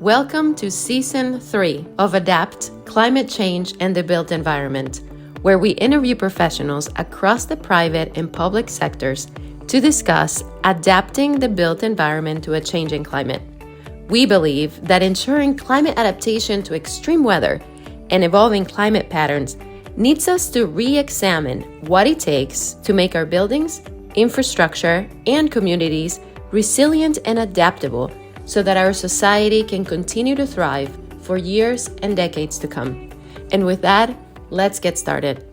Welcome to Season 3 of Adapt, Climate Change and the Built Environment, where we interview professionals across the private and public sectors to discuss adapting the built environment to a changing climate. We believe that ensuring climate adaptation to extreme weather and evolving climate patterns needs us to re-examine what it takes to make our buildings, infrastructure, and communities resilient and adaptable so that our society can continue to thrive for years and decades to come. And with that, let's get started.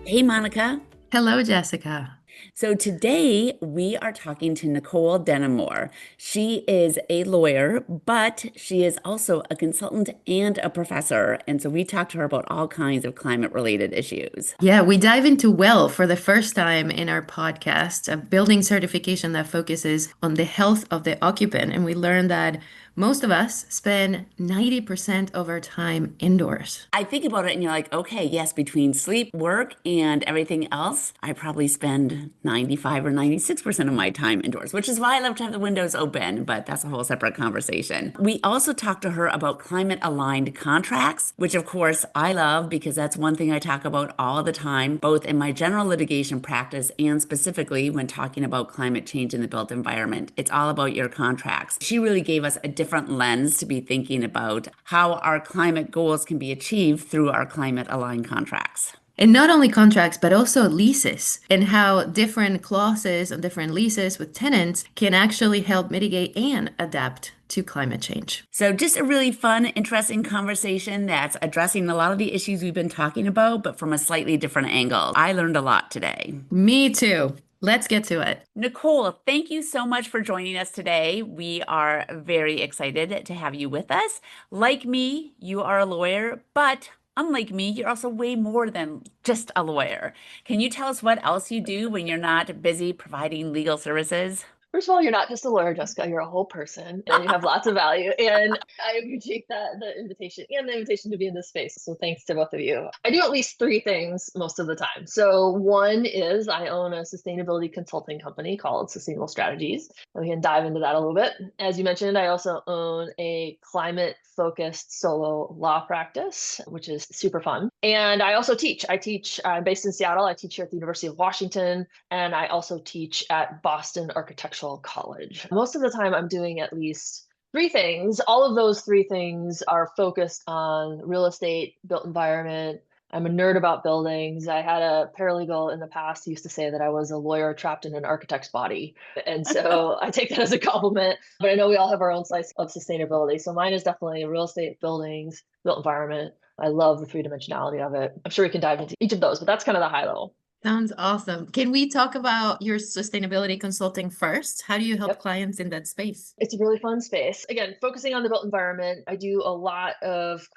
Hey, Monika. Hello, Jessica. So today we are talking to Nicole DeNamur. She is a lawyer, but she is also a consultant and a professor. And so we talked to her about all kinds of climate-related issues. Yeah, we dive into WELL for the first time in our podcast, a building certification that focuses on the health of the occupant. And we learned that most of us spend 90% of our time indoors. I think about it and you're like, okay, yes, between sleep, work, and everything else, I probably spend 95 or 96% of my time indoors, which is why I love to have the windows open, but that's a whole separate conversation. We also talked to her about climate-aligned contracts, which of course I love because that's one thing I talk about all the time, both in my general litigation practice and specifically when talking about climate change in the built environment. It's all about your contracts. She really gave us a different lens to be thinking about how our climate goals can be achieved through our climate-aligned contracts. And not only contracts, but also leases, and how different clauses on different leases with tenants can actually help mitigate and adapt to climate change. So just a really fun, interesting conversation that's addressing a lot of the issues we've been talking about, but from a slightly different angle. I learned a lot today. Me too. Let's get to it. Nicole, thank you so much for joining us today. We are very excited to have you with us. Like me, you are a lawyer, but unlike me, you're also way more than just a lawyer. Can you tell us what else you do when you're not busy providing legal services? First of all, you're not just a lawyer, Jessica. You're a whole person, and you have lots of value. And I appreciate the invitation to be in this space. So thanks to both of you. I do at least three things most of the time. So one is I own a sustainability consulting company called Sustainable Strategies. And we can dive into that a little bit. As you mentioned, I also own a climate-focused solo law practice, which is super fun. And I also teach. I'm based in Seattle. I teach here at the University of Washington, and I also teach at Boston Architectural College. Most of the time I'm doing at least three things. All of those three things are focused on real estate, built environment. I'm a nerd about buildings. I had a paralegal in the past who used to say that I was a lawyer trapped in an architect's body. And so I take that as a compliment, but I know we all have our own slice of sustainability. So mine is definitely real estate, buildings, built environment. I love the three-dimensionality of it. I'm sure we can dive into each of those, but that's kind of the high level. Sounds awesome. Can we talk about your sustainability consulting first? How do you help clients in that space? It's a really fun space. Again, focusing on the built environment, I do a lot of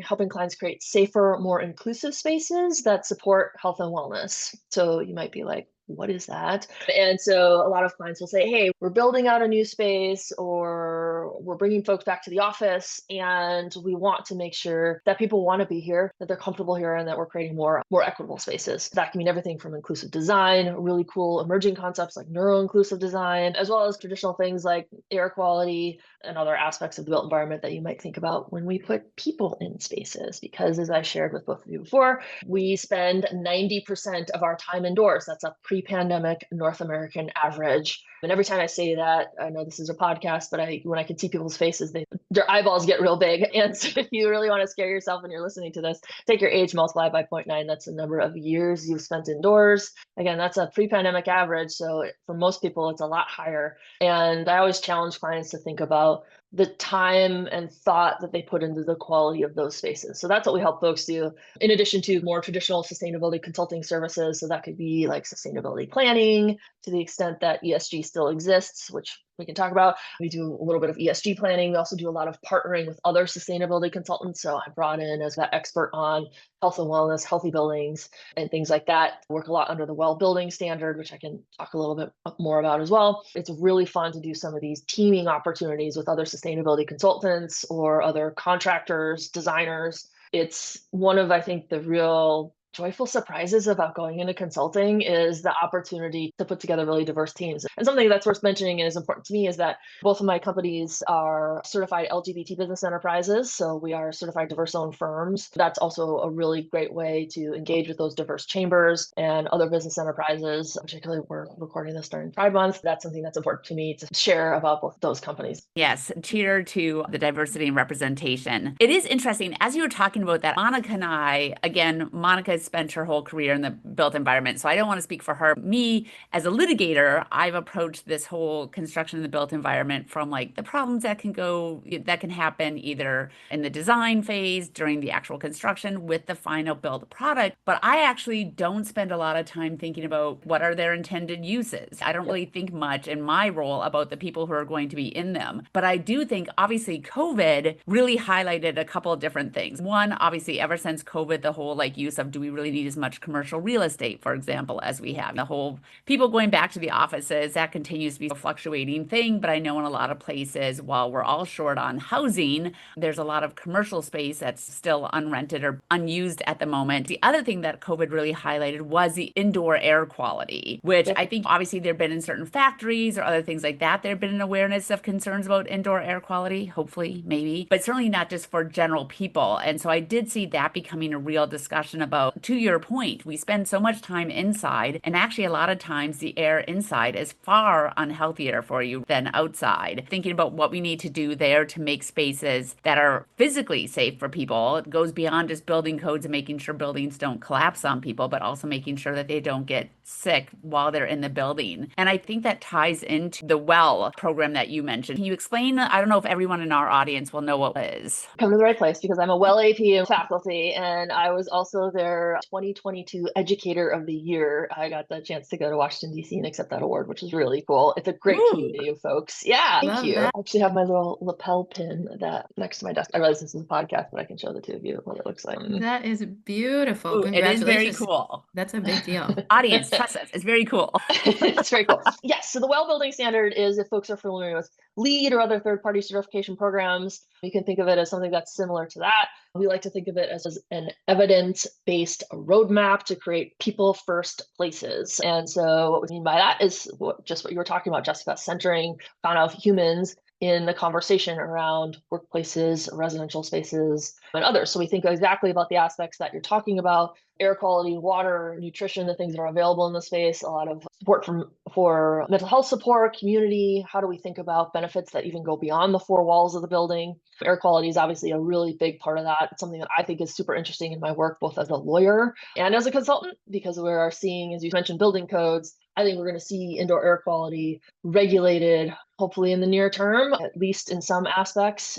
helping clients create safer, more inclusive spaces that support health and wellness. So you might be like, what is that? And so a lot of clients will say, hey, we're building out a new space or we're bringing folks back to the office and we want to make sure that people want to be here, that they're comfortable here, and that we're creating more equitable spaces. That can mean everything from inclusive design, really cool emerging concepts like neuro-inclusive design, as well as traditional things like air quality and other aspects of the built environment that you might think about when we put people in spaces. Because as I shared with both of you before, we spend 90% of our time indoors. That's a pre-pandemic North American average. And every time I say that, I know this is a podcast, but when I can see people's faces, their eyeballs get real big. And so if you really want to scare yourself when you're listening to this, take your age, multiply by 0.9. That's the number of years you've spent indoors. Again, that's a pre-pandemic average. So for most people, it's a lot higher. And I always challenge clients to think about the time and thought that they put into the quality of those spaces. So that's what we help folks do, in addition to more traditional sustainability consulting services. So that could be like sustainability planning to the extent that ESG still exists, which we can talk about. We do a little bit of ESG planning. We also do a lot of partnering with other sustainability consultants. So I'm brought in as that expert on health and wellness, healthy buildings, and things like that. Work a lot under the WELL building standard, which I can talk a little bit more about as well. It's really fun to do some of these teaming opportunities with other sustainability consultants or other contractors, designers. It's one of, I think, the real joyful surprises about going into consulting is the opportunity to put together really diverse teams. And something that's worth mentioning and is important to me is that both of my companies are certified LGBT business enterprises. So we are certified diverse owned firms. That's also a really great way to engage with those diverse chambers and other business enterprises. Particularly, we're recording this during Pride Month. That's something that's important to me to share about both those companies. Yes, cheer to the diversity and representation. It is interesting, as you were talking about that, Monika and I, again, Monika has spent her whole career in the built environment, so I don't want to speak for her. Me, as a litigator, I've approached this whole construction in the built environment from like the problems that can happen either in the design phase, during the actual construction, with the final built product. But I actually don't spend a lot of time thinking about what are their intended uses. I don't really think much in my role about the people who are going to be in them. But I do think, obviously, COVID really highlighted a couple of different things. One, obviously, ever since COVID, the whole like use of do we really need as much commercial real estate, for example, as we have. The whole people going back to the offices, that continues to be a fluctuating thing. But I know in a lot of places, while we're all short on housing, there's a lot of commercial space that's still unrented or unused at the moment. The other thing that COVID really highlighted was the indoor air quality, which I think obviously there have been in certain factories or other things like that. There have been an awareness of concerns about indoor air quality, hopefully, maybe, but certainly not just for general people. And so I did see that becoming a real discussion about, to your point, we spend so much time inside, and actually a lot of times the air inside is far unhealthier for you than outside. Thinking about what we need to do there to make spaces that are physically safe for people. It goes beyond just building codes and making sure buildings don't collapse on people, but also making sure that they don't get sick while they're in the building. And I think that ties into the WELL program that you mentioned. Can you explain? I don't know if everyone in our audience will know what it is. Come to the right place because I'm a WELL AP faculty and I was also their 2022 Educator of the Year. I got the chance to go to Washington, D.C. and accept that award, which is really cool. It's a great community of folks. Yeah, thank you. that. I actually have my little lapel pin that next to my desk. I realize this is a podcast, but I can show the two of you what it looks like. That is beautiful. Ooh, it is very Congratulations. cool. That's a big deal. Audience, trust us. It's very cool. It's very cool. Yes. So the WELL building standard is, if folks are familiar with LEED or other third-party certification programs, you can think of it as something that's similar to that. We like to think of it as an evidence-based roadmap to create people-first places. And so what we mean by that is just what you were talking about, Jessica, centering kind of humans in the conversation around workplaces, residential spaces, and others. So we think exactly about the aspects that you're talking about: air quality, water, nutrition, the things that are available in the space, a lot of support for mental health support, community. How do we think about benefits that even go beyond the four walls of the building? Air quality is obviously a really big part of that. It's something that I think is super interesting in my work, both as a lawyer and as a consultant, because we are seeing, as you mentioned, building codes. I think we're going to see indoor air quality regulated, hopefully in the near term, at least in some aspects.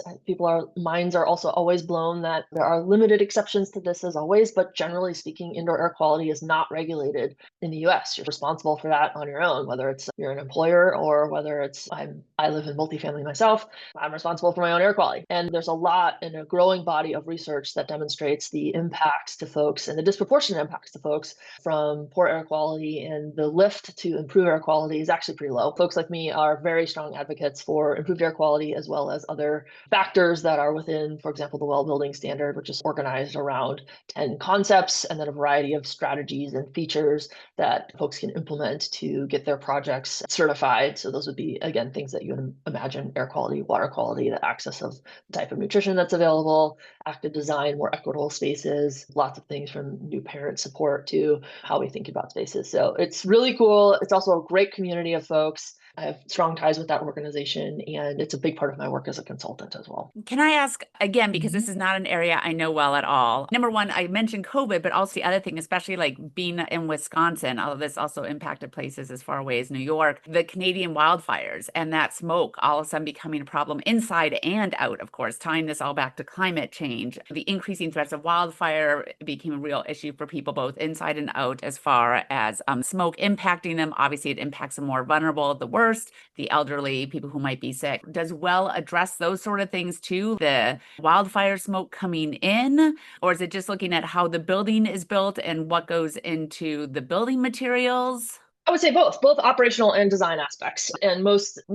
Minds are also always blown that there are limited exceptions to this as always, but generally speaking, indoor air quality is not regulated in the US. You're responsible for that on your own, whether it's you're an employer or whether it's I live in multifamily myself. I'm responsible for my own air quality. And there's a lot and a growing body of research that demonstrates the impacts to folks and the disproportionate impacts to folks from poor air quality, and the lift to improve air quality is actually pretty low. Folks like me are very strong advocates for improved air quality, as well as other factors that are within, for example, the WELL building standard, which is organized around 10 concepts and then a variety of strategies and features that folks can implement to get their projects certified. So those would be, again, things that you would imagine: air quality, water quality, the access of the type of nutrition that's available, active design, more equitable spaces, lots of things from new parent support to how we think about spaces. So it's really cool. It's also a great community of folks. I have strong ties with that organization, and it's a big part of my work as a consultant as well. Can I ask again, because this is not an area I know well at all. Number one, I mentioned COVID, but also the other thing, especially like being in Wisconsin, although this also impacted places as far away as New York, the Canadian wildfires and that smoke all of a sudden becoming a problem inside and out, of course, tying this all back to climate change. The increasing threats of wildfire became a real issue for people both inside and out, as far as smoke impacting them. Obviously, it impacts the more vulnerable, the worst, the elderly, people who might be sick. Does WELL address those sort of things too? The wildfire smoke coming in, or is it just looking at how the building is built and what goes into the building materials? I would say both operational and design aspects. And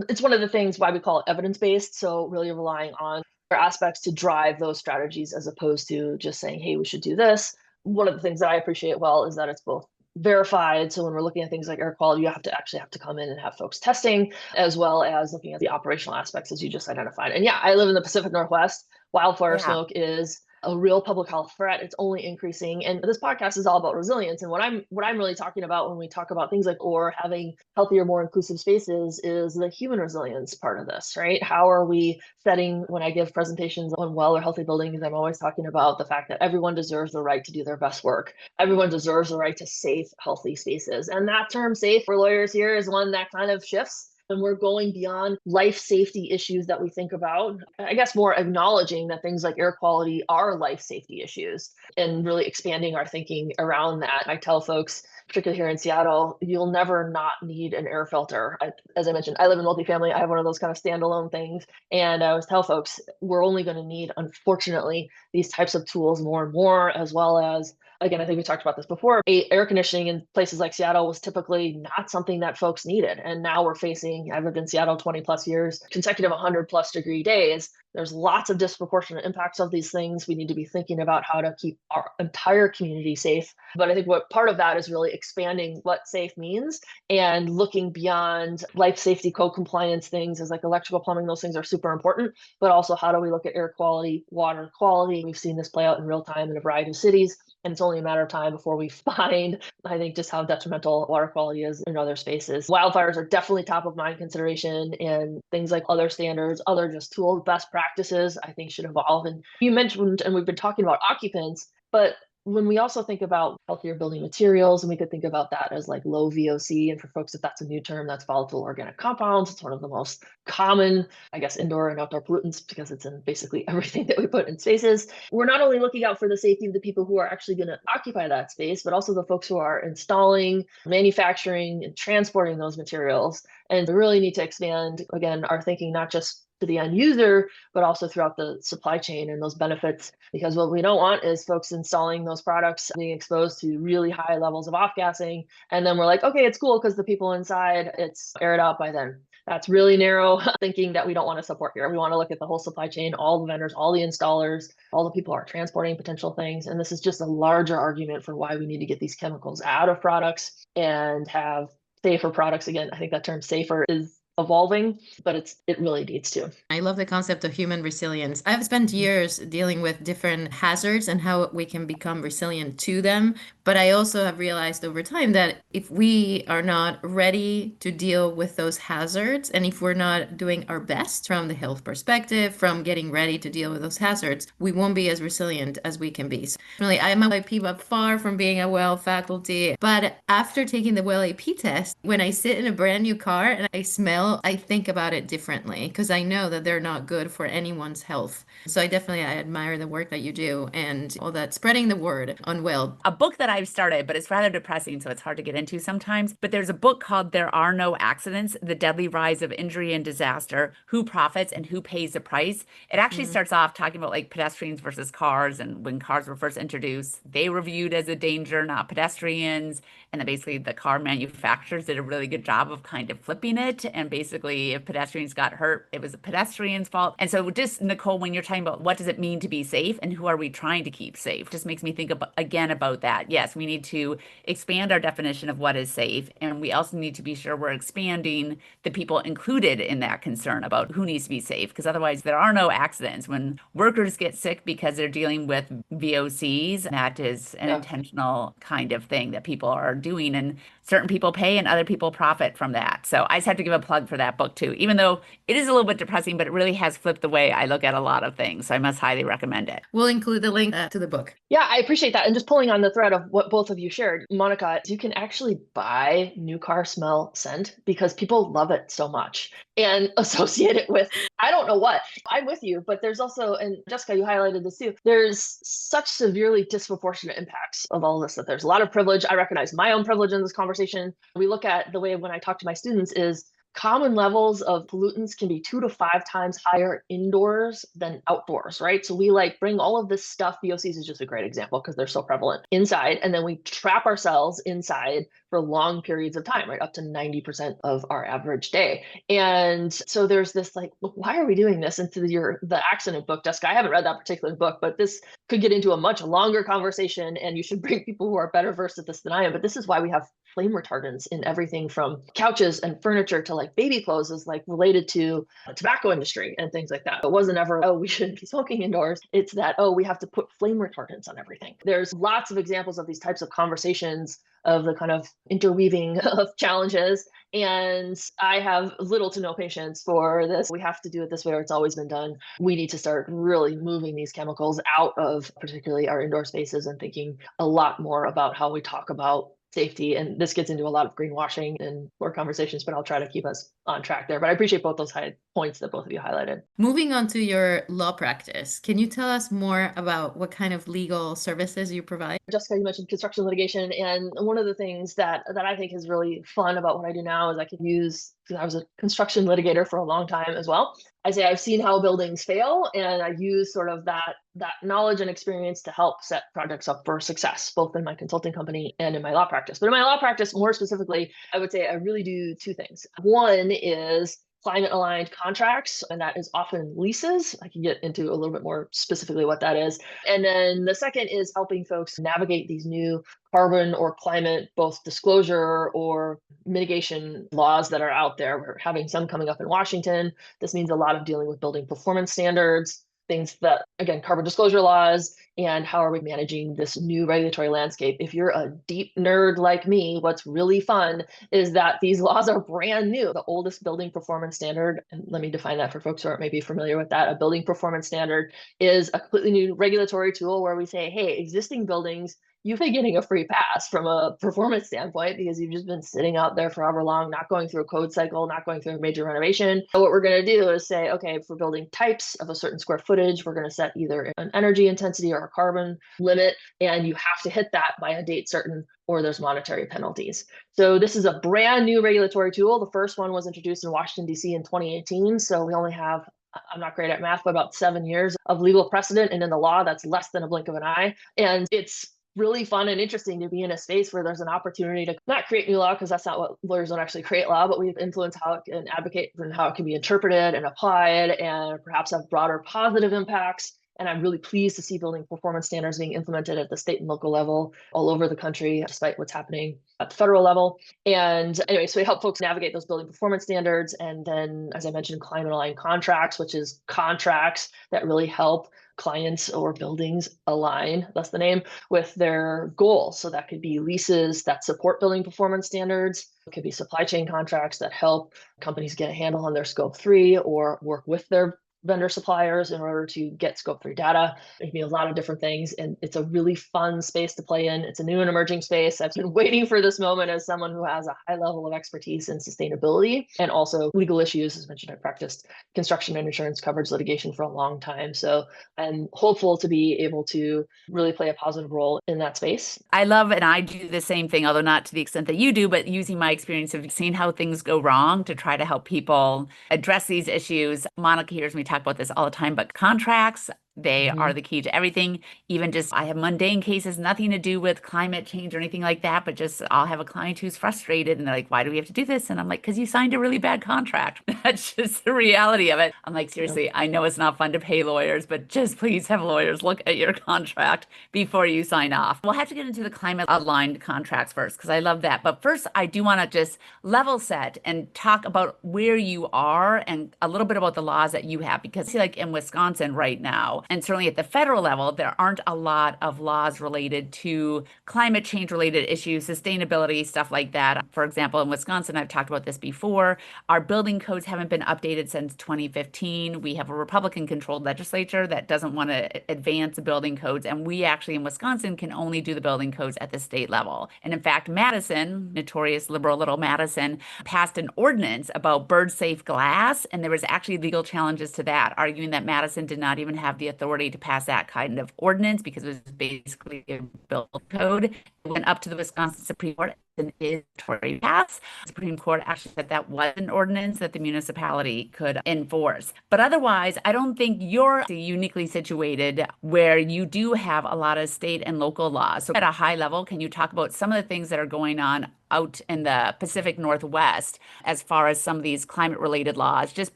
it's one of the things why we call it evidence-based. So really relying on aspects to drive those strategies, as opposed to just saying, hey, we should do this. one of the things that I appreciate well is that it's both verified. So when we're looking at things like air quality, you have to come in and have folks testing, as well as looking at the operational aspects as you just identified. And yeah, I live in the Pacific Northwest. Wildfire Yeah. smoke is a real public health threat. It's only increasing. And this podcast is all about resilience. And what I'm really talking about when we talk about things like or having healthier, more inclusive spaces is the human resilience part of this, right? How are we setting, when I give presentations on well or healthy buildings, I'm always talking about the fact that everyone deserves the right to do their best work. Everyone deserves the right to safe, healthy spaces. And that term safe for lawyers here is one that kind of shifts. And we're going beyond life safety issues that we think about. I guess more acknowledging that things like air quality are life safety issues and really expanding our thinking around that. I tell folks, particularly here in Seattle, you'll never not need an air filter. As I mentioned, I live in multifamily. I have one of those kind of standalone things. And I always tell folks, we're only going to need, unfortunately, these types of tools more and more, as well as, again, I think we talked about this before, air conditioning in places like Seattle was typically not something that folks needed. And now we're facing, I've lived in Seattle 20 plus years, consecutive 100 plus degree days. There's lots of disproportionate impacts of these things. We need to be thinking about how to keep our entire community safe. But I think what part of that is really expanding what safe means and looking beyond life safety code compliance things as like electrical, plumbing. Those things are super important, but also how do we look at air quality, water quality? We've seen this play out in real time in a variety of cities. And it's only a matter of time before we find, I think, just how detrimental water quality is in other spaces. Wildfires are definitely top of mind consideration, and things like other standards, other just tools, best practices, I think should evolve. And you mentioned, and we've been talking about occupants, but when we also think about healthier building materials, and we could think about that as like low VOC, and for folks, if that's a new term, that's volatile organic compounds. It's one of the most common, I guess, indoor and outdoor pollutants because it's in basically everything that we put in spaces. We're not only looking out for the safety of the people who are actually going to occupy that space, but also the folks who are installing, manufacturing, and transporting those materials. And we really need to expand, again, our thinking, not just to the end user, but also throughout the supply chain and those benefits. Because what we don't want is folks installing those products being exposed to really high levels of off-gassing. And then we're like, okay, it's cool because the people inside, it's aired out by then. That's really narrow thinking that we don't want to support here. We want to look at the whole supply chain, all the vendors, all the installers, all the people who are transporting potential things. And this is just a larger argument for why we need to get these chemicals out of products and have safer products. Again, I think that term safer is evolving, but it really needs to. I love the concept of human resilience. I've spent years dealing with different hazards and how we can become resilient to them. But I also have realized over time that if we are not ready to deal with those hazards, and if we're not doing our best from the health perspective, from getting ready to deal with those hazards, we won't be as resilient as we can be. So really, I'm a YP, but far from being a well faculty. But after taking the well AP test, when I sit in a brand new car and I smell, I think about it differently because I know that they're not good for anyone's health. So I admire the work that you do and all that spreading the word on well. A book that I've started, but it's rather depressing, so it's hard to get into sometimes. But there's a book called There Are No Accidents, The Deadly Rise of Injury and Disaster, Who Profits and Who Pays the Price. It actually starts off talking about like pedestrians versus cars. And when cars were first introduced, they were viewed as a danger, not pedestrians. And then basically the car manufacturers did a really good job of kind of flipping it. And basically if pedestrians got hurt, it was the pedestrians' fault. And so just, Nicole, when you're talking about what does it mean to be safe and who are we trying to keep safe, just makes me think again about that. Yes, we need to expand our definition of what is safe. And we also need to be sure we're expanding the people included in that concern about who needs to be safe. Because otherwise there are no accidents. When workers get sick because they're dealing with VOCs, that is an intentional kind of thing that people are doing. And certain people pay and other people profit from that. So I just have to give a plug for that book too, even though it is a little bit depressing, but it really has flipped the way I look at a lot of things. So I must highly recommend it. We'll include the link to the book. Yeah, I appreciate that. And just pulling on the thread of what both of you shared, Monika, you can actually buy new car smell scent because people love it so much and associate it with, I don't know what. I'm with you, but there's also, and Jessica, you highlighted this too, there's such severely disproportionate impacts of all this, that there's a lot of privilege. I recognize my own privilege in this conversation. We look at the way when I talk to my students is common levels of pollutants can be 2 to 5 times higher indoors than outdoors, right? So we like bring all of this stuff. VOCs is just a great example because they're so prevalent inside, and then we trap ourselves inside for long periods of time, right? Up to 90% of our average day. And so there's this like, why are we doing this? And to the accident book, Jessica, I haven't read that particular book, but this could get into a much longer conversation, and you should bring people who are better versed at this than I am. But this is why we have flame retardants in everything from couches and furniture to like baby clothes, is like related to the tobacco industry and things like that. It wasn't ever, oh, we shouldn't be smoking indoors. It's that, oh, we have to put flame retardants on everything. There's lots of examples of these types of conversations, of the kind of interweaving of challenges. And I have little to no patience for this. We have to do it this way, or it's always been done. We need to start really moving these chemicals out of particularly our indoor spaces and thinking a lot more about how we talk about safety. And this gets into a lot of greenwashing and more conversations, but I'll try to keep us on track there. But I appreciate both those high points that both of you highlighted. Moving on to your law practice, can you tell us more about what kind of legal services you provide? Jessica, you mentioned construction litigation, and one of the things that I think is really fun about what I do now is I can use, because I was a construction litigator for a long time as well. I say I've seen how buildings fail, and I use sort of that knowledge and experience to help set projects up for success, both in my consulting company and in my law practice. But in my law practice, more specifically, I would say I really do two things. One is climate aligned contracts, and that is often leases. I can get into a little bit more specifically what that is. And then the second is helping folks navigate these new carbon or climate, both disclosure or mitigation laws that are out there. We're having some coming up in Washington. This means a lot of dealing with building performance standards, things that, again, carbon disclosure laws, and how are we managing this new regulatory landscape. If you're a deep nerd like me, what's really fun is that these laws are brand new. The oldest building performance standard, and let me define that for folks who aren't maybe familiar with that, a building performance standard is a completely new regulatory tool where we say, hey, existing buildings, you've been getting a free pass from a performance standpoint because you've just been sitting out there forever long, not going through a code cycle, not going through a major renovation. So what we're going to do is say, okay, for building types of a certain square footage, we're going to set either an energy intensity or a carbon limit, and you have to hit that by a date certain, or there's monetary penalties. So this is a brand new regulatory tool. The first one was introduced in Washington, D.C. in 2018. So we only have, I'm not great at math, but about 7 years of legal precedent. And in the law, that's less than a blink of an eye. And it's really fun and interesting to be in a space where there's an opportunity to not create new law, because that's not what lawyers don't actually create law, but we influence how it can advocate and how it can be interpreted and applied and perhaps have broader positive impacts. And I'm really pleased to see building performance standards being implemented at the state and local level all over the country, despite what's happening at the federal level. And anyway, so we help folks navigate those building performance standards. And then, as I mentioned, climate aligned contracts, which is contracts that really help clients or buildings align, that's the name, with their goals. So that could be leases that support building performance standards. It could be supply chain contracts that help companies get a handle on their scope 3 or work with their vendor suppliers in order to get scope 3 data. It can be a lot of different things, and it's a really fun space to play in. It's a new and emerging space. I've been waiting for this moment as someone who has a high level of expertise in sustainability and also legal issues. As mentioned, I practiced construction and insurance coverage litigation for a long time. So I'm hopeful to be able to really play a positive role in that space. I love, and I do the same thing, although not to the extent that you do, but using my experience of seeing how things go wrong to try to help people address these issues. Monika hears me talk about this all the time, but contracts, they are the key to everything. Even just, I have mundane cases, nothing to do with climate change or anything like that, but just I'll have a client who's frustrated and they're like, why do we have to do this? And I'm like, because you signed a really bad contract. That's just the reality of it. I'm like, seriously, I know it's not fun to pay lawyers, but just please have lawyers look at your contract before you sign off. We'll have to get into the climate aligned contracts first, because I love that. But first, I do want to just level set and talk about where you are and a little bit about the laws that you have, because see, like in Wisconsin right now, and certainly at the federal level, there aren't a lot of laws related to climate change related issues, sustainability, stuff like that. For example, in Wisconsin, I've talked about this before, our building codes haven't been updated since 2015. We have a Republican controlled legislature that doesn't want to advance building codes. And we actually in Wisconsin can only do the building codes at the state level. And in fact, Madison, notorious liberal little Madison, passed an ordinance about bird safe glass. And there was actually legal challenges to that, arguing that Madison did not even have the authority to pass that kind of ordinance because it was basically a building code. It went up to the Wisconsin Supreme Court. is Tory pass. The Supreme Court actually said that was an ordinance that the municipality could enforce. But otherwise, I don't think you're uniquely situated where you do have a lot of state and local laws. So at a high level, can you talk about some of the things that are going on out in the Pacific Northwest as far as some of these climate related laws, just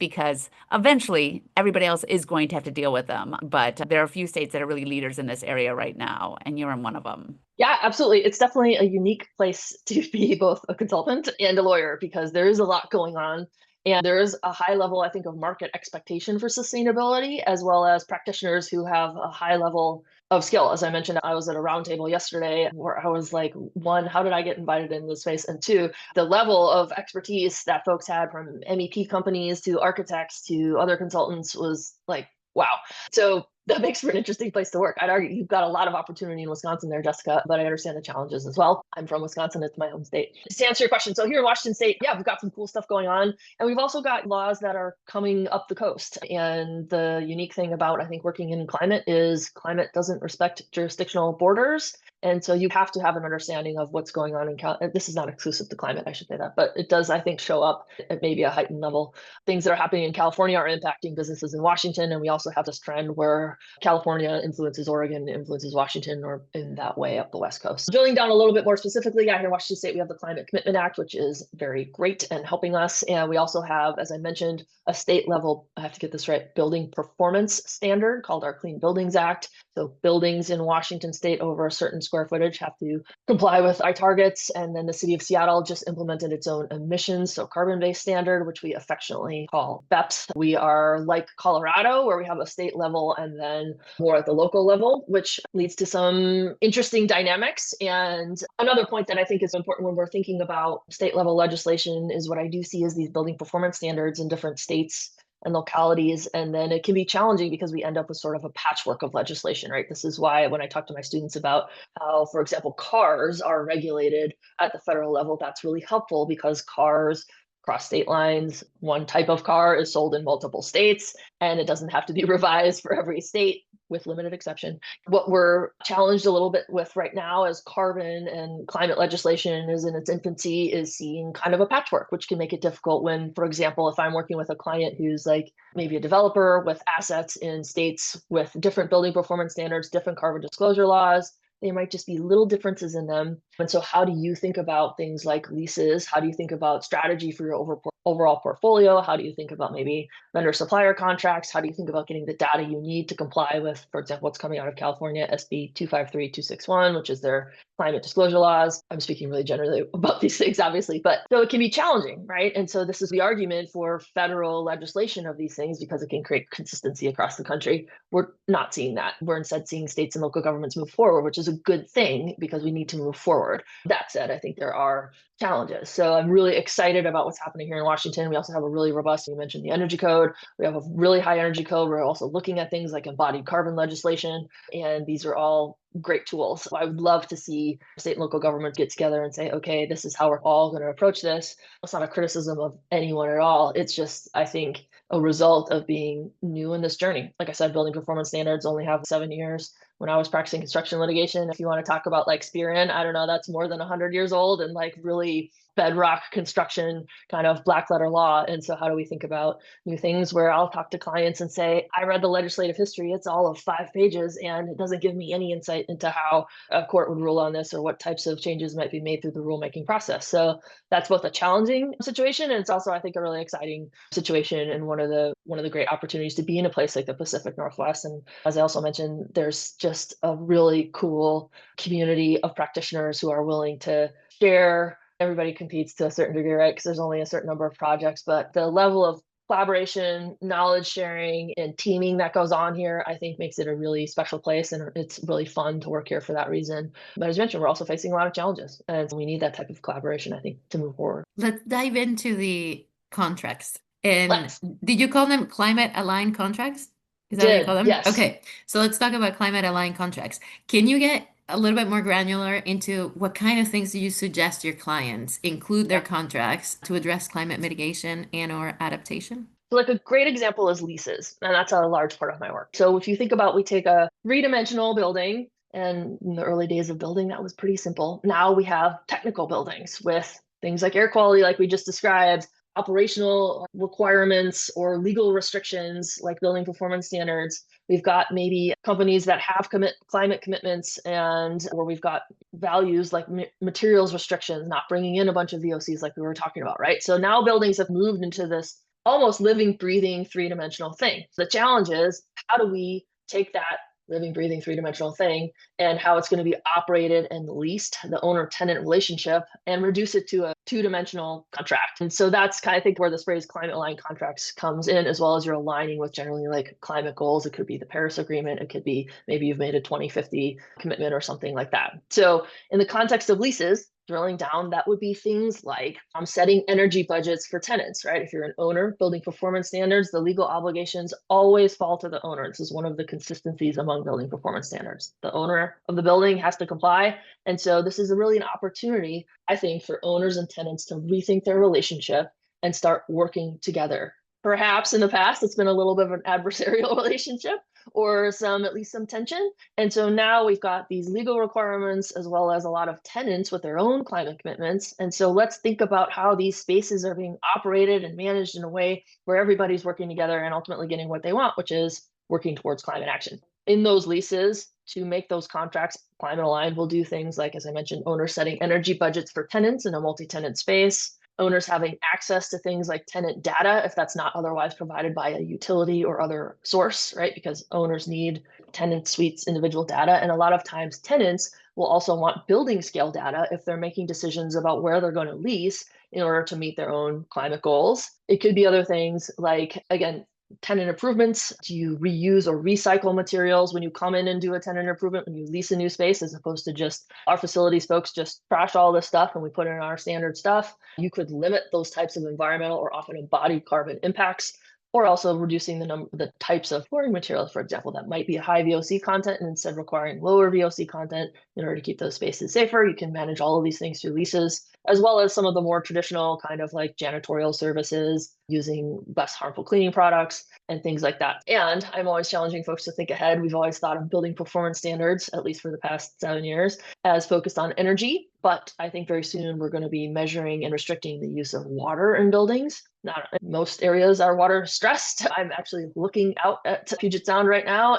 because eventually everybody else is going to have to deal with them. But there are a few states that are really leaders in this area right now, and you're in one of them. Yeah, absolutely. It's definitely a unique place to be both a consultant and a lawyer because there is a lot going on. And there is a high level, I think, of market expectation for sustainability, as well as practitioners who have a high level of skill. As I mentioned, I was at a roundtable yesterday where I was like, one, how did I get invited into this space? And two, the level of expertise that folks had from MEP companies to architects to other consultants was like, wow. So that makes for an interesting place to work. I'd argue you've got a lot of opportunity in Wisconsin there, Jessica, but I understand the challenges as well. I'm from Wisconsin. It's my home state. To answer your question, so here in Washington State, yeah, we've got some cool stuff going on. And we've also got laws that are coming up the coast. And the unique thing about, I think, working in climate is climate doesn't respect jurisdictional borders. And so you have to have an understanding of what's going on in this is not exclusive to climate, I should say that, but it does, I think, show up at maybe a heightened level. Things that are happening in California are impacting businesses in Washington. And we also have this trend where California influences Oregon, influences Washington, or in that way up the West Coast. Drilling down a little bit more specifically, here in Washington State, we have the Climate Commitment Act, which is very great and helping us. And we also have, as I mentioned, a state level, I have to get this right, building performance standard called our Clean Buildings Act. So buildings in Washington State over a certain square footage have to comply with our targets. And then the city of Seattle just implemented its own emissions, so carbon-based standard, which we affectionately call BEPS. We are like Colorado, where we have a state level and then more at the local level, which leads to some interesting dynamics. And another point that I think is important when we're thinking about state level legislation is what I do see is these building performance standards in different states and localities. And then it can be challenging because we end up with sort of a patchwork of legislation, right? This is why when I talk to my students about how, for example, cars are regulated at the federal level, that's really helpful because cars cross state lines. One type of car is sold in multiple states, and it doesn't have to be revised for every state with limited exception. What we're challenged a little bit with right now as carbon and climate legislation is in its infancy is seeing kind of a patchwork, which can make it difficult when, for example, if I'm working with a client who's like maybe a developer with assets in states with different building performance standards, different carbon disclosure laws, there might just be little differences in them. And so how do you think about things like leases? How do you think about strategy for your overall portfolio? How do you think about maybe vendor supplier contracts? How do you think about getting the data you need to comply with, for example, what's coming out of California, SB 253261, which is their climate disclosure laws? I'm speaking really generally about these things, obviously, but so it can be challenging, right? And so this is the argument for federal legislation of these things because it can create consistency across the country. We're not seeing that. We're instead seeing states and local governments move forward, which is a good thing because we need to move forward. That said, I think there are challenges. So I'm really excited about what's happening here in Washington. We also have a really robust, you mentioned the energy code. We have a really high energy code. We're also looking at things like embodied carbon legislation. And these are all great tools. So I would love to see state and local governments get together and say, okay, this is how we're all going to approach this. It's not a criticism of anyone at all. It's just, I think, a result of being new in this journey. Like I said, building performance standards only have 7 years. When I was practicing construction litigation, if you want to talk about like Spearin, I don't know, that's more than 100 years old and like really bedrock construction kind of black letter law. And so how do we think about new things where I'll talk to clients and say, I read the legislative history, it's all of 5 pages and it doesn't give me any insight into how a court would rule on this or what types of changes might be made through the rulemaking process. So that's both a challenging situation and it's also, I think, a really exciting situation and one of the great opportunities to be in a place like the Pacific Northwest. And as I also mentioned, there's just a really cool community of practitioners who are willing to share. Everybody competes to a certain degree, right? Because there's only a certain number of projects, but the level of collaboration, knowledge sharing, and teaming that goes on here, I think makes it a really special place. And it's really fun to work here for that reason. But as you mentioned, we're also facing a lot of challenges. And we need that type of collaboration, I think, to move forward. Let's dive into the contracts. And did you call them climate aligned contracts? Is that what you call them? Yes. Okay. So let's talk about climate aligned contracts. Can you get a little bit more granular into what kind of things do you suggest your clients include their contracts to address climate mitigation and or adaptation? So like a great example is leases, and that's a large part of my work. So if you think about, we take a 3-dimensional building And in the early days of building, that was pretty simple. Now we have technical buildings with things like air quality, like we just described, operational requirements or legal restrictions like building performance standards. We've got maybe companies that have climate commitments, and or we've got values like materials restrictions, not bringing in a bunch of VOCs like we were talking about, right? So now buildings have moved into this almost living, breathing, three-dimensional thing. The challenge is, how do we take that living, breathing, three-dimensional thing and how it's going to be operated and leased, the owner-tenant relationship, and reduce it to a two-dimensional contract? And so that's kind of, I think, where this phrase climate-aligned contracts comes in, as well as you're aligning with generally like climate goals. It could be the Paris Agreement. It could be maybe you've made a 2050 commitment or something like that. So in the context of leases, drilling down, that would be things like setting energy budgets for tenants, right? If you're an owner, building performance standards, the legal obligations always fall to the owner. This is one of the consistencies among building performance standards. The owner of the building has to comply. And so this is really an opportunity, I think, for owners and tenants to rethink their relationship and start working together. Perhaps in the past, it's been a little bit of an adversarial relationship or at least some tension. And so now we've got these legal requirements as well as a lot of tenants with their own climate commitments. And so let's think about how these spaces are being operated and managed in a way where everybody's working together and ultimately getting what they want, which is working towards climate action. In those leases, to make those contracts climate aligned, we'll do things like, as I mentioned, owners setting energy budgets for tenants in a multi-tenant space, owners having access to things like tenant data if that's not otherwise provided by a utility or other source, right? Because owners need tenant suites individual data. And a lot of times tenants will also want building scale data if they're making decisions about where they're going to lease in order to meet their own climate goals. It could be other things like, again, tenant improvements. Do you reuse or recycle materials when you come in and do a tenant improvement, when you lease a new space, as opposed to just our facilities folks just trash all this stuff and we put in our standard stuff? You could limit those types of environmental or often embodied carbon impacts, or also reducing the types of flooring materials, for example, that might be high VOC content and instead requiring lower VOC content in order to keep those spaces safer. You can manage all of these things through leases, as well as some of the more traditional kind of like janitorial services using less harmful cleaning products and things like that. And I'm always challenging folks to think ahead. We've always thought of building performance standards, at least for the past 7 years, as focused on energy. But I think very soon we're going to be measuring and restricting the use of water in buildings. Not most areas are water stressed. I'm actually looking out at Puget Sound right now,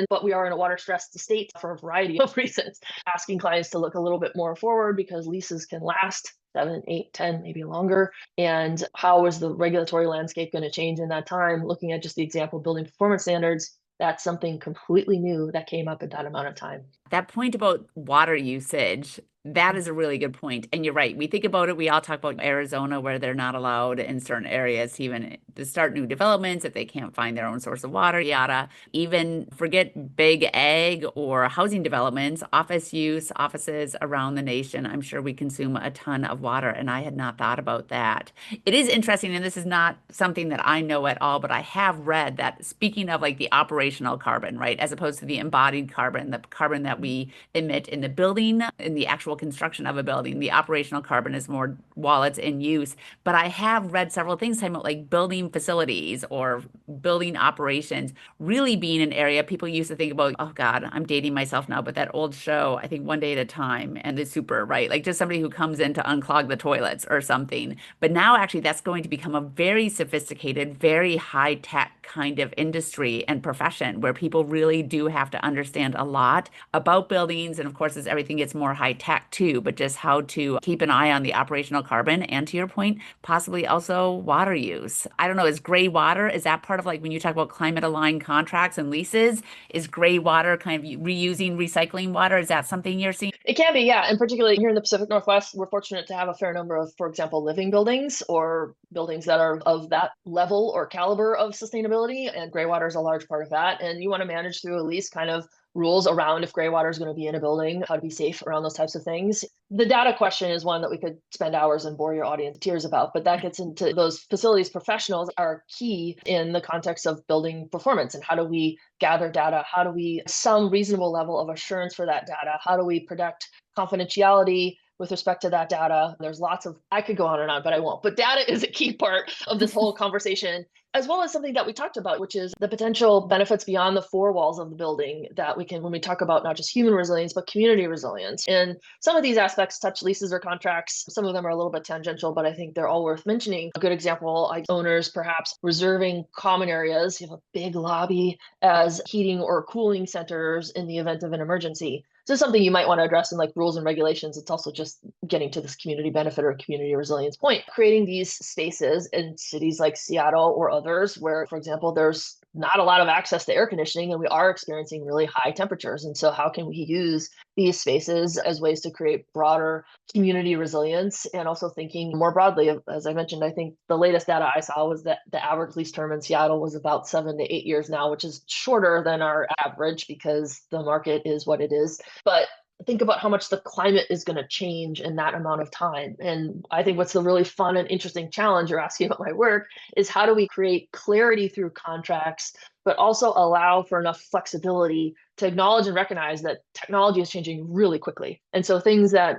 but we are in a water stressed state for a variety of reasons. Asking clients to look a little bit more forward because leases can last 7, 8, 10, maybe longer. And how is the regulatory landscape going to change in that time? Looking at just the example of building performance standards, that's something completely new that came up in that amount of time. That point about water usage, that is a really good point. And you're right. We think about it. We all talk about Arizona, where they're not allowed in certain areas even to start new developments if they can't find their own source of water, yada. Even forget big ag or housing developments, office use, offices around the nation. I'm sure we consume a ton of water, and I had not thought about that. It is interesting, and this is not something that I know at all, but I have read that, speaking of like the operational carbon, right, as opposed to the embodied carbon, the carbon that we emit in the building, in the actual construction of a building. The operational carbon is more while it's in use. But I have read several things talking about like building facilities or building operations really being an area people used to think about. Oh God, I'm dating myself now, but that old show, I think One Day at a Time and the Super, right? Like just somebody who comes in to unclog the toilets or something. But now actually that's going to become a very sophisticated, very high tech kind of industry and profession where people really do have to understand a lot about buildings. And of course, as everything gets more high tech too, but just how to keep an eye on the operational carbon. And to your point, possibly also water use. I don't know, is gray water, is that part of like when you talk about climate aligned contracts and leases, is gray water kind of reusing, recycling water? Is that something you're seeing? It can be, yeah. And particularly here in the Pacific Northwest, we're fortunate to have a fair number of, for example, living buildings or buildings that are of that level or caliber of sustainability. And gray water is a large part of that. And you want to manage through at least kind of rules around if gray water is going to be in a building, how to be safe around those types of things. The data question is one that we could spend hours and bore your audience to tears about, but that gets into those facilities professionals are key in the context of building performance. And how do we gather data? How do we some reasonable level of assurance for that data? How do we protect confidentiality, with respect to that data. There's lots of, I could go on and on, but I won't. But data is a key part of this whole conversation, as well as something that we talked about, which is the potential benefits beyond the four walls of the building that we can, when we talk about not just human resilience, but community resilience. And some of these aspects touch leases or contracts. Some of them are a little bit tangential, but I think they're all worth mentioning. A good example, like owners perhaps reserving common areas, you have a big lobby as heating or cooling centers in the event of an emergency. So it's something you might want to address in like rules and regulations. It's also just getting to this community benefit or community resilience point. Creating these spaces in cities like Seattle or others where, for example, there's not a lot of access to air conditioning and we are experiencing really high temperatures. And so how can we use these spaces as ways to create broader community resilience, and also thinking more broadly? As I mentioned, I think the latest data I saw was that the average lease term in Seattle was about 7 to 8 years now, which is shorter than our average because the market is what it is. But think about how much the climate is going to change in that amount of time. And I think what's the really fun and interesting challenge, you're asking about my work, is how do we create clarity through contracts, but also allow for enough flexibility to acknowledge and recognize that technology is changing really quickly. And so things that,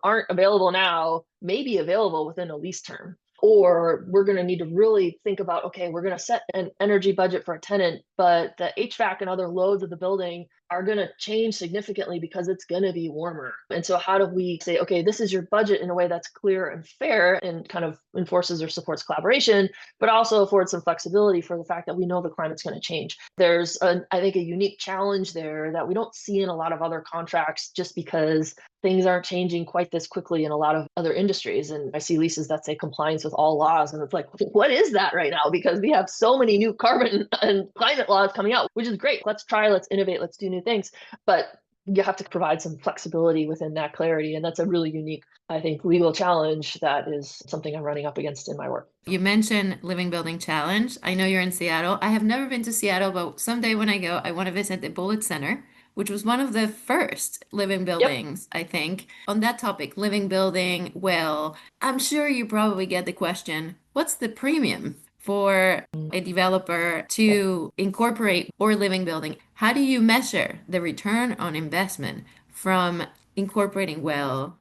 aren't available now may be available within a lease term. Or we're going to need to really think about, okay, we're going to set an energy budget for a tenant, but the HVAC and other loads of the building are going to change significantly because it's going to be warmer. And so how do we say, okay, this is your budget in a way that's clear and fair and kind of enforces or supports collaboration, but also affords some flexibility for the fact that we know the climate's going to change. There's, I think, a unique challenge there that we don't see in a lot of other contracts just because things aren't changing quite this quickly in a lot of other industries. And I see leases that say compliance with all laws. And it's like, what is that right now? Because we have so many new carbon and climate laws coming out, which is great. Let's try, let's innovate, let's do new things. But you have to provide some flexibility within that clarity. And that's a really unique, I think, legal challenge that is something I'm running up against in my work. You mentioned Living Building Challenge. I know you're in Seattle. I have never been to Seattle, but someday when I go, I want to visit the Bullitt Center, which was one of the first living buildings, I think. On that topic, living building, well, I'm sure you probably get the question, what's the premium for a developer to incorporate or living building? How do you measure the return on investment from incorporating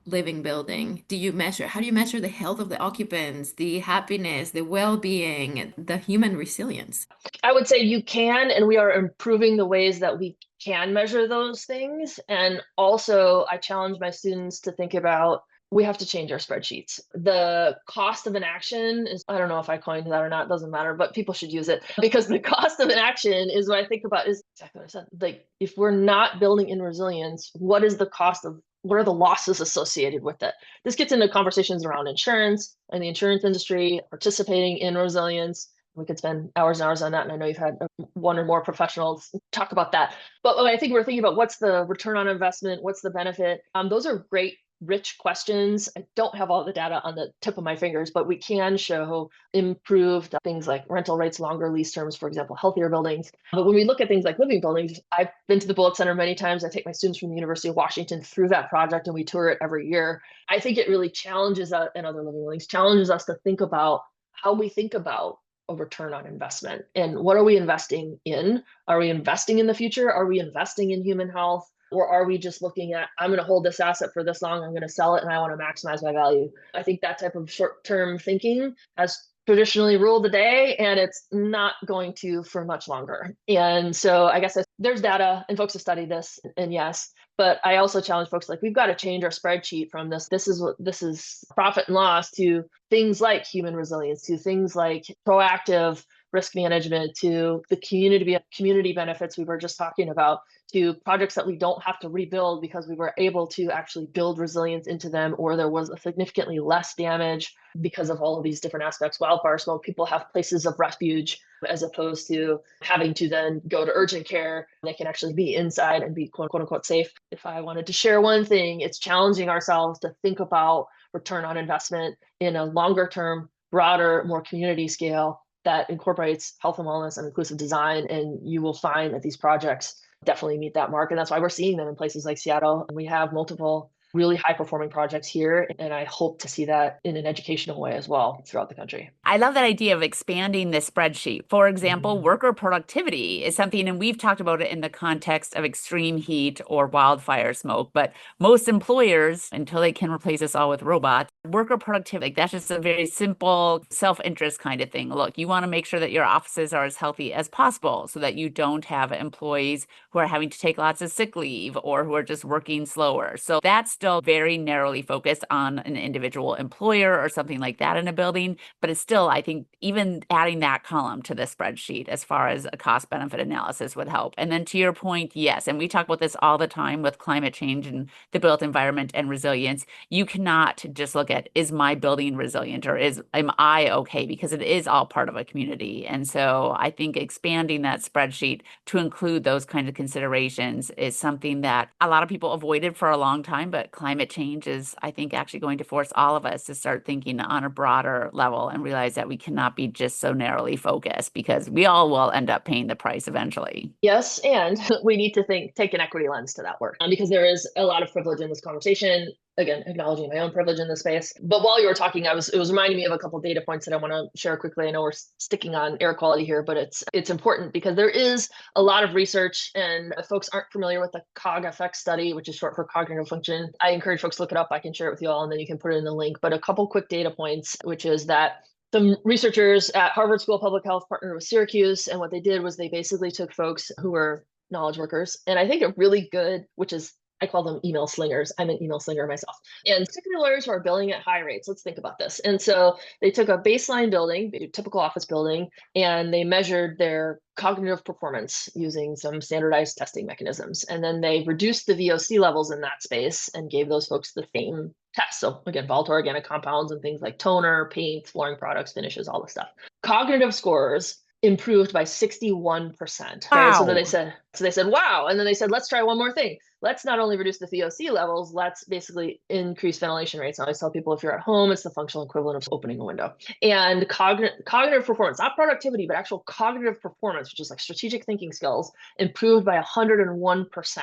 living building? How do you measure the health of the occupants, the happiness, the well-being, the human resilience? I would say you can, and we are improving the ways that we can measure those things. And also, I challenge my students to think about, we have to change our spreadsheets. The cost of an action is, I don't know if I coined that or not, doesn't matter, but people should use it, because the cost of an action is what I think about is exactly what I said. Like, if we're not building in resilience, what is the cost of, what are the losses associated with it? This gets into conversations around insurance and the insurance industry participating in resilience. We could spend hours and hours on that. And I know you've had one or more professionals talk about that. But I think we're thinking about what's the return on investment, what's the benefit. Those are great, rich questions. I don't have all the data on the tip of my fingers, but we can show improved things like rental rates, longer lease terms, for example, healthier buildings. But when we look at things like living buildings, I've been to the Bullitt Center many times. I take my students from the University of Washington through that project and we tour it every year. I think it really challenges us, and other living buildings, challenges us to think about how we think about a return on investment. And what are we investing in? Are we investing in the future? Are we investing in human health? Or are we just looking at, I'm going to hold this asset for this long, I'm going to sell it, and I want to maximize my value? I think that type of short-term thinking has traditionally ruled the day, and it's not going to for much longer. And so I guess there's data and folks have studied this, and yes, but I also challenge folks, like, we've got to change our spreadsheet from this is profit and loss, to things like human resilience, to things like proactive risk management, to the community benefits we were just talking about, to projects that we don't have to rebuild because we were able to actually build resilience into them, or there was a significantly less damage because of all of these different aspects. Wildfire smoke, people have places of refuge as opposed to having to then go to urgent care. They can actually be inside and be quote unquote safe. If I wanted to share one thing, it's challenging ourselves to think about return on investment in a longer term, broader, more community scale that incorporates health and wellness and inclusive design. And you will find that these projects definitely meet that mark. And that's why we're seeing them in places like Seattle. And we have multiple really high performing projects here. And I hope to see that in an educational way as well throughout the country. I love that idea of expanding the spreadsheet. For example, worker productivity is something, and we've talked about it in the context of extreme heat or wildfire smoke, but most employers, until they can replace us all with robots, worker productivity, like that's just a very simple self-interest kind of thing. Look, you want to make sure that your offices are as healthy as possible so that you don't have employees who are having to take lots of sick leave or who are just working slower. So that's still very narrowly focused on an individual employer or something like that in a building, but it's still, I think, even adding that column to the spreadsheet as far as a cost benefit analysis would help. And then to your point, yes, and we talk about this all the time with climate change and the built environment and resilience. You cannot just look at, is my building resilient or am I okay? Because it is all part of a community. And so I think expanding that spreadsheet to include those kinds of considerations is something that a lot of people avoided for a long time, but climate change is, I think, actually going to force all of us to start thinking on a broader level and realize that we cannot be just so narrowly focused because we all will end up paying the price eventually. Yes, and we need to take an equity lens to that work because there is a lot of privilege in this conversation. Again, acknowledging my own privilege in this space. But while you were talking, it was reminding me of a couple of data points that I want to share quickly. I know we're sticking on air quality here, but it's important because there is a lot of research, and if folks aren't familiar with the COG study, which is short for cognitive function, I encourage folks to look it up. I can share it with you all, and then you can put it in the link. But a couple quick data points, which is that some researchers at Harvard School of Public Health partnered with Syracuse, and what they did was they basically took folks who were knowledge workers, and I think a really good, which is I call them email slingers. I'm an email slinger myself. And particularly lawyers who are billing at high rates. Let's think about this. And so they took a baseline building, a typical office building, and they measured their cognitive performance using some standardized testing mechanisms. And then they reduced the VOC levels in that space and gave those folks the same test. So again, volatile organic compounds and things like toner, paint, flooring products, finishes, all this stuff. Cognitive scores improved by 61%. Wow. Okay, so then they said, wow. And then they said, let's try one more thing. Let's not only reduce the VOC levels, let's basically increase ventilation rates. I always tell people if you're at home, it's the functional equivalent of opening a window. And cognitive performance, not productivity, but actual cognitive performance, which is like strategic thinking skills, improved by 101%.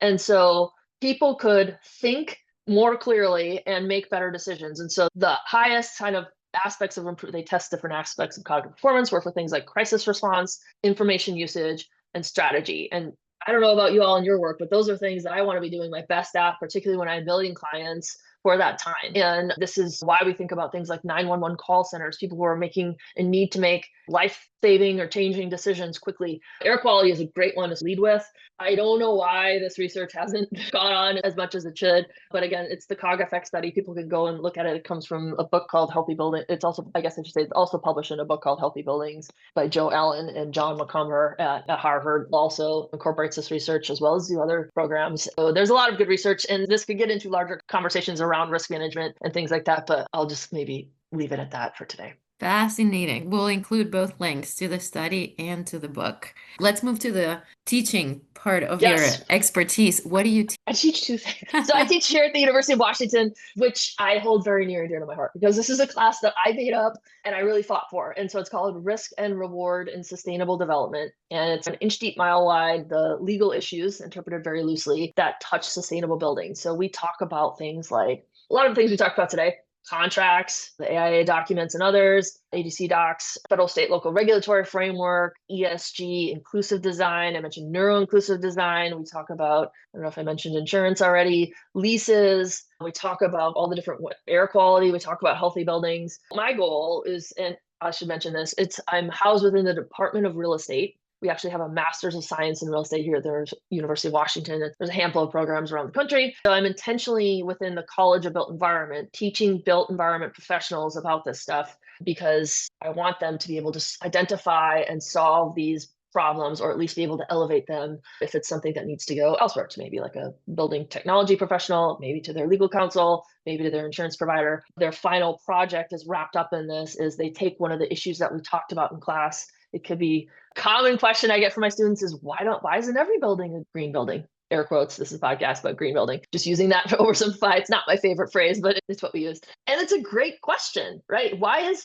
And so people could think more clearly and make better decisions. And so the highest kind of aspects of they test different aspects of cognitive performance were for things like crisis response, information usage, and strategy. And I don't know about you all in your work, but those are things that I want to be doing my best at, particularly when I'm building clients for that time. And this is why we think about things like 911 call centers, people who are making and need to make life-saving or changing decisions quickly. Air quality is a great one to lead with. I don't know why this research hasn't gone on as much as it should. But again, it's the COG study. People can go and look at it. It comes from a book called Healthy Building. It's also, I guess I should say, it's also published in a book called Healthy Buildings by Joe Allen and John McCumber at Harvard. Also incorporates this research as well as the other programs. So there's a lot of good research, and this could get into larger conversations around risk management and things like that. But I'll just maybe leave it at that for today. Fascinating. We'll include both links to the study and to the book. Let's move to the teaching part of your expertise. What do you teach? I teach two things. So I teach here at the University of Washington, which I hold very near and dear to my heart because this is a class that I made up and I really fought for. And so it's called Risk and Reward in Sustainable Development. And it's an inch deep, mile wide, the legal issues interpreted very loosely that touch sustainable building. So we talk about things like a lot of the things we talked about today: contracts, the AIA documents and others, ADC docs, federal, state, local regulatory framework, ESG, inclusive design. I mentioned neuro-inclusive design. We talk about, I don't know if I mentioned insurance already, leases. We talk about all the different air quality. We talk about healthy buildings. My goal is, and I should mention this, I'm housed within the Department of Real Estate. We actually have a Master's of Science in Real Estate here at the University of Washington. There's a handful of programs around the country. So I'm intentionally within the College of Built Environment, teaching built environment professionals about this stuff because I want them to be able to identify and solve these problems, or at least be able to elevate them if it's something that needs to go elsewhere to maybe like a building technology professional, maybe to their legal counsel, maybe to their insurance provider. Their final project is wrapped up in this is they take one of the issues that we talked about in class. It could be a common question I get from my students is why isn't every building a green building? air quotes, this is a podcast about green building, just using that to oversimplify. It's not my favorite phrase, but it's what we use. And it's a great question, right?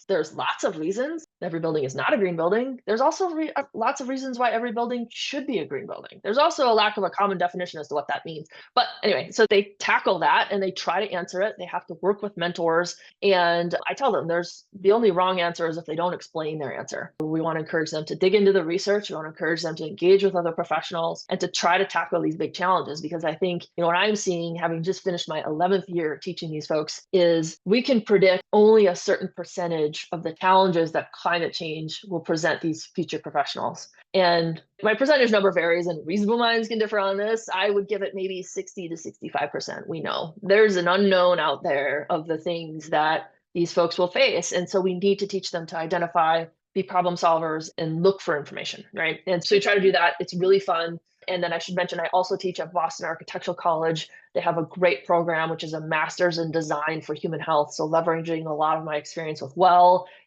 There's lots of reasons every building is not a green building. There's also lots of reasons why every building should be a green building. There's also a lack of a common definition as to what that means. But anyway, so they tackle that and they try to answer it. They have to work with mentors. And I tell them the only wrong answer is if they don't explain their answer. We want to encourage them to dig into the research. We want to encourage them to engage with other professionals and to try to tackle these big challenges. Because I think, what I'm seeing, having just finished my 11th year teaching these folks, is we can predict only a certain percentage of the challenges that climate change will present these future professionals. And my percentage number varies, and reasonable minds can differ on this. I would give it maybe 60 to 65%. We know there's an unknown out there of the things that these folks will face. And so we need to teach them to identify, be problem solvers, and look for information, right? And so we try to do that. It's really fun. And then I should mention, I also teach at Boston Architectural College. They have a great program, which is a master's in design for human health. So leveraging a lot of my experience with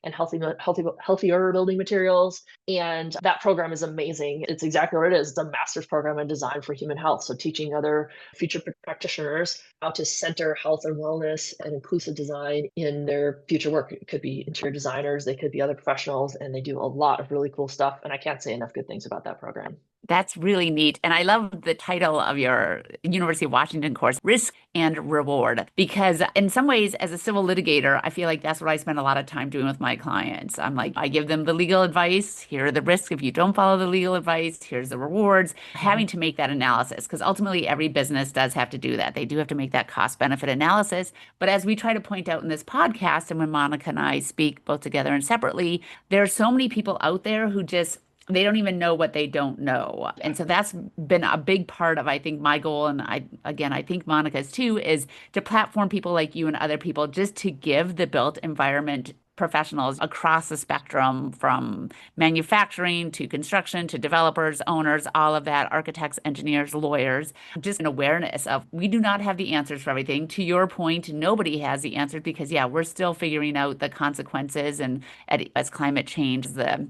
and healthier building materials. And that program is amazing. It's exactly what it is. It's a master's program in design for human health. So teaching other future practitioners how to center health and wellness and inclusive design in their future work. It could be interior designers, they could be other professionals, and they do a lot of really cool stuff. And I can't say enough good things about that program. That's really neat. And I love the title of your University of Washington course, Risk and Reward, because in some ways, as a civil litigator, I feel like that's what I spend a lot of time doing with my clients. I'm like, I give them the legal advice. Here are the risks if you don't follow the legal advice. Here's the rewards. Having to make that analysis, because ultimately every business does have to do that. They do have to make that cost benefit analysis. But as we try to point out in this podcast, and when Monika and I speak both together and separately, there are so many people out there who they don't even know what they don't know. And so that's been a big part of, I think, my goal. And I think Monika's too, is to platform people like you and other people just to give the built environment professionals across the spectrum, from manufacturing to construction to developers, owners, all of that, architects, engineers, lawyers, just an awareness of we do not have the answers for everything. To your point, nobody has the answers because, we're still figuring out the consequences. And as climate change,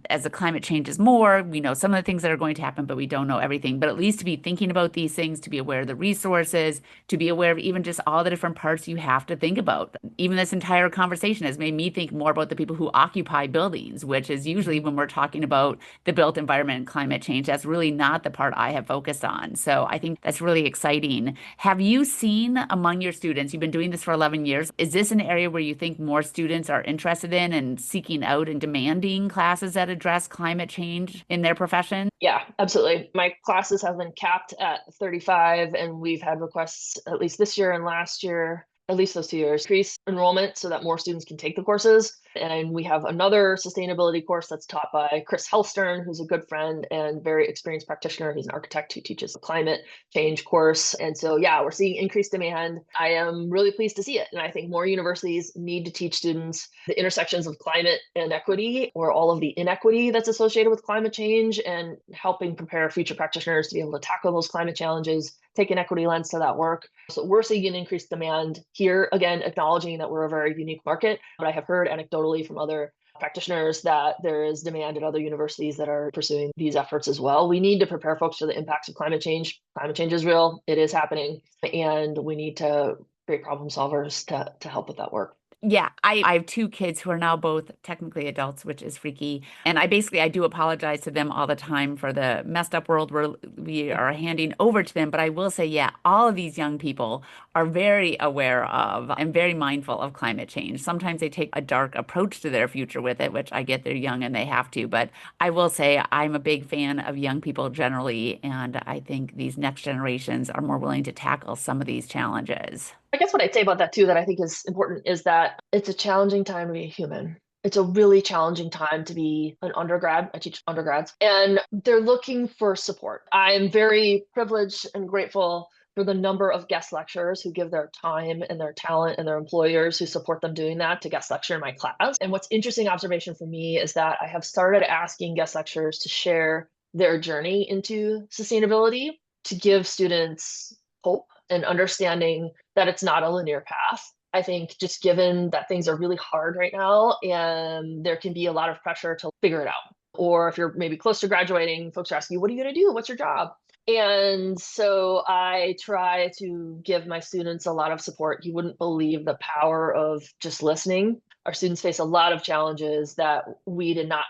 as the climate changes more, we know some of the things that are going to happen, but we don't know everything. But at least to be thinking about these things, to be aware of the resources, to be aware of even just all the different parts you have to think about. Even this entire conversation has made me think more about the people who occupy buildings, which is usually when we're talking about the built environment and climate change. That's really not the part I have focused on. So I think that's really exciting. Have you seen among your students, you've been doing this for 11 years, is this an area where you think more students are interested in and seeking out and demanding classes that address climate change in their profession? Yeah, absolutely. My classes have been capped at 35, and we've had requests at least this year and last year, at least those 2 years, increase enrollment so that more students can take the courses. And we have another sustainability course that's taught by Chris Helstern, who's a good friend and very experienced practitioner. He's an architect who teaches a climate change course. And so, we're seeing increased demand. I am really pleased to see it. And I think more universities need to teach students the intersections of climate and equity, or all of the inequity that's associated with climate change, and helping prepare future practitioners to be able to tackle those climate challenges, take an equity lens to that work. So we're seeing an increased demand here, again, acknowledging that we're a very unique market. But I have heard anecdotally from other practitioners that there is demand at other universities that are pursuing these efforts as well. We need to prepare folks for the impacts of climate change. Climate change is real. It is happening. And we need to create problem solvers to help with that work. Yeah, I have two kids who are now both technically adults, which is freaky. And I do apologize to them all the time for the messed up world we are handing over to them. But I will say, all of these young people are very aware of and very mindful of climate change. Sometimes they take a dark approach to their future with it, which I get they're young and they have to. But I will say I'm a big fan of young people generally. And I think these next generations are more willing to tackle some of these challenges. I guess what I'd say about that too, that I think is important, is that it's a challenging time to be a human. It's a really challenging time to be an undergrad. I teach undergrads, and they're looking for support. I'm very privileged and grateful for the number of guest lecturers who give their time and their talent, and their employers who support them doing that, to guest lecture in my class. And what's interesting observation for me is that I have started asking guest lecturers to share their journey into sustainability, to give students hope and understanding that it's not a linear path. I think just given that things are really hard right now, and there can be a lot of pressure to figure it out. Or if you're maybe close to graduating, folks are asking you, what are you going to do? What's your job? And so I try to give my students a lot of support. You wouldn't believe the power of just listening. Our students face a lot of challenges that we did not,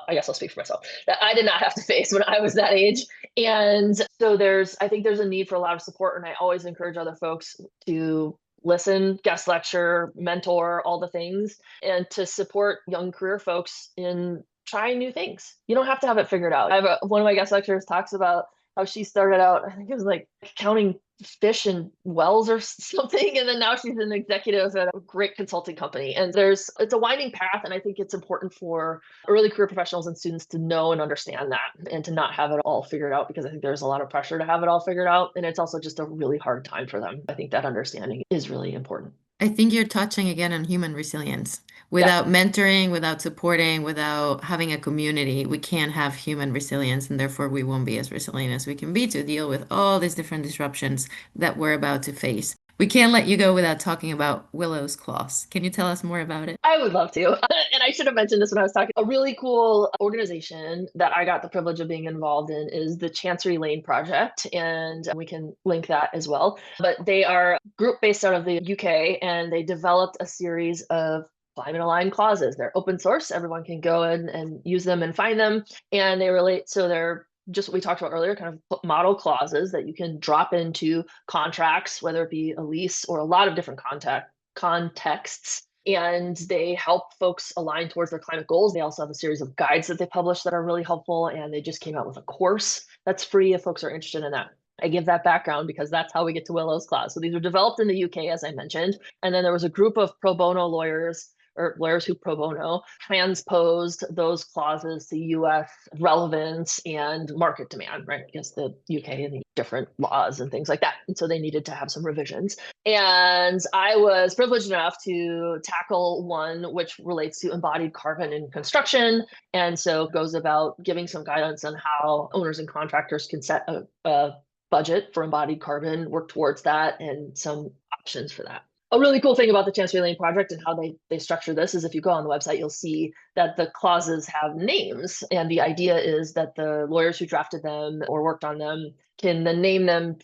I guess I'll speak for myself, that I did not have to face when I was that age. And so I think there's a need for a lot of support. And I always encourage other folks to listen, guest lecture, mentor, all the things, and to support young career folks in trying new things. You don't have to have it figured out. One of my guest lecturers talks about how she started out, I think it was like counting fish in wells or something, and then now she's an executive at a great consulting company. And it's a winding path, and I think it's important for early career professionals and students to know and understand that, and to not have it all figured out, because I think there's a lot of pressure to have it all figured out, and it's also just a really hard time for them. I think that understanding is really important. I think you're touching again on human resilience. Yeah. Without mentoring, without supporting, without having a community, we can't have human resilience, and therefore we won't be as resilient as we can be to deal with all these different disruptions that we're about to face. We can't let you go without talking about Willow's Clause. Can you tell us more about it? I would love to. And I should have mentioned this when I was talking. A really cool organization that I got the privilege of being involved in is the Chancery Lane Project, and we can link that as well. But they are a group based out of the UK, and they developed a series of climate aligned clauses. They're open source. Everyone can go in and use them and find them. And they relate, so they're just what we talked about earlier, kind of model clauses that you can drop into contracts, whether it be a lease or a lot of different contexts. And they help folks align towards their climate goals. They also have a series of guides that they publish that are really helpful. And they just came out with a course that's free if folks are interested in that. I give that background because that's how we get to Willow's Clause. So these were developed in the UK, as I mentioned. And then there was a group of pro bono lawyers, or lawyers who pro bono transposed those clauses to US relevance and market demand, right? Because the UK and the different laws and things like that. And so they needed to have some revisions. And I was privileged enough to tackle one which relates to embodied carbon in construction. And so it goes about giving some guidance on how owners and contractors can set a budget for embodied carbon, work towards that, and some options for that. A really cool thing about the Chancery Lane Project and how they structure this is if you go on the website, you'll see that the clauses have names. And the idea is that the lawyers who drafted them or worked on them can then name them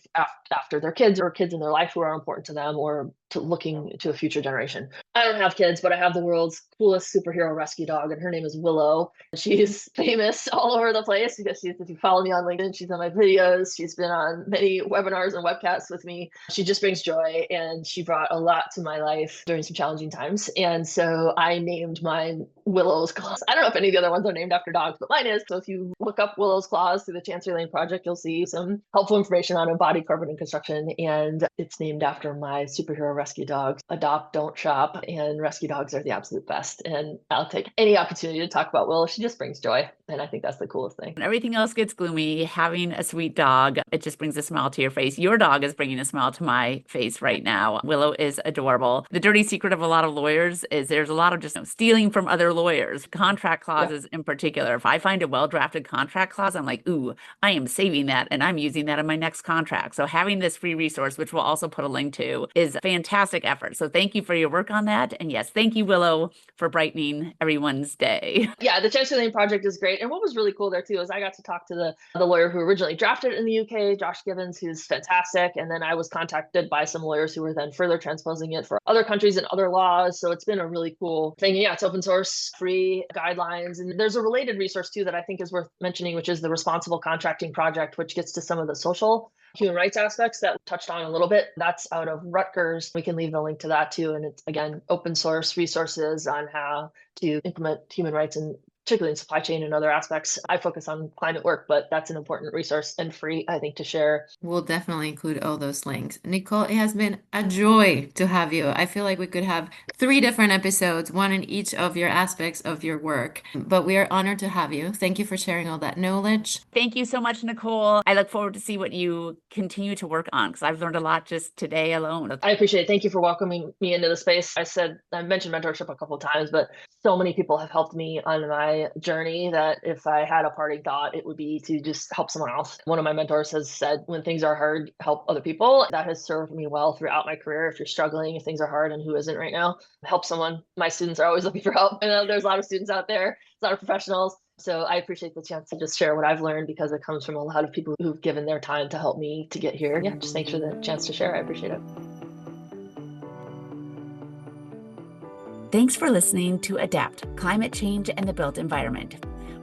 after their kids or kids in their life who are important to them, or to looking to a future generation. I don't have kids, but I have the world's coolest superhero rescue dog, and her name is Willow. She's famous all over the place because if you follow me on LinkedIn, she's on my videos. She's been on many webinars and webcasts with me. She just brings joy, and she brought a lot to my life during some challenging times. And so I named mine Willow's Clause. I don't know if any of the other ones are named after dogs, but mine is. So if you look up Willow's Clause through the Chancery Lane Project, you'll see some helpful information on embodied carbon in construction. And it's named after my superhero rescue dogs. Adopt, don't shop. And rescue dogs are the absolute best. And I'll take any opportunity to talk about Willow. She just brings joy. And I think that's the coolest thing. When everything else gets gloomy, having a sweet dog, it just brings a smile to your face. Your dog is bringing a smile to my face right now. Willow is adorable. The dirty secret of a lot of lawyers is there's a lot of just stealing from other lawyers, contract clauses in particular. If I find a well-drafted contract clause, I'm like, ooh, I am saving that and I'm using that in my next contract. So having this free resource, which we'll also put a link to, is a fantastic effort. So thank you for your work on that. And yes, thank you, Willow, for brightening everyone's day. Yeah, the Chancery Lane Project is great. And what was really cool there too is I got to talk to the lawyer who originally drafted it in the UK, Josh Gibbons, who's fantastic. And then I was contacted by some lawyers who were then further transposing it for other countries and other laws. So it's been a really cool thing. Yeah, it's open source, free guidelines. And there's a related resource too that I think is worth mentioning, which is the Responsible Contracting Project, which gets to some of the social human rights aspects that we touched on a little bit. That's out of Rutgers. We can leave the link to that too. And it's, again, open source resources on how to implement human rights, and particularly in supply chain and other aspects. I focus on climate work, but that's an important resource and free, I think, to share. We'll definitely include all those links. Nicole, it has been a joy to have you. I feel like we could have 3 different episodes, one in each of your aspects of your work, but we are honored to have you. Thank you for sharing all that knowledge. Thank you so much, Nicole. I look forward to see what you continue to work on, because I've learned a lot just today alone. I appreciate it. Thank you for welcoming me into the space. I mentioned mentorship a couple of times, but so many people have helped me on my journey that if I had a parting thought, it would be to just help someone else. One of my mentors has said, when things are hard, help other people. That has served me well throughout my career. If you're struggling, if things are hard, and who isn't right now, help someone. My students are always looking for help. And there's a lot of students out there, a lot of professionals. So I appreciate the chance to just share what I've learned because it comes from a lot of people who've given their time to help me to get here. Yeah, just thanks for the chance to share. I appreciate it. Thanks for listening to Adapt, Climate Change and the Built Environment.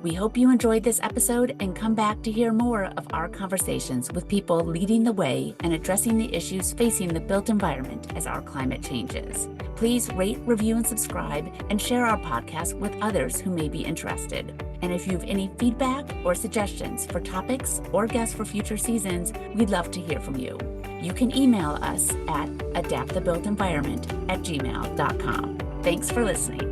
We hope you enjoyed this episode and come back to hear more of our conversations with people leading the way and addressing the issues facing the built environment as our climate changes. Please rate, review, and subscribe, and share our podcast with others who may be interested. And if you have any feedback or suggestions for topics or guests for future seasons, we'd love to hear from you. You can email us at adaptthebuiltenvironment@gmail.com. Thanks for listening.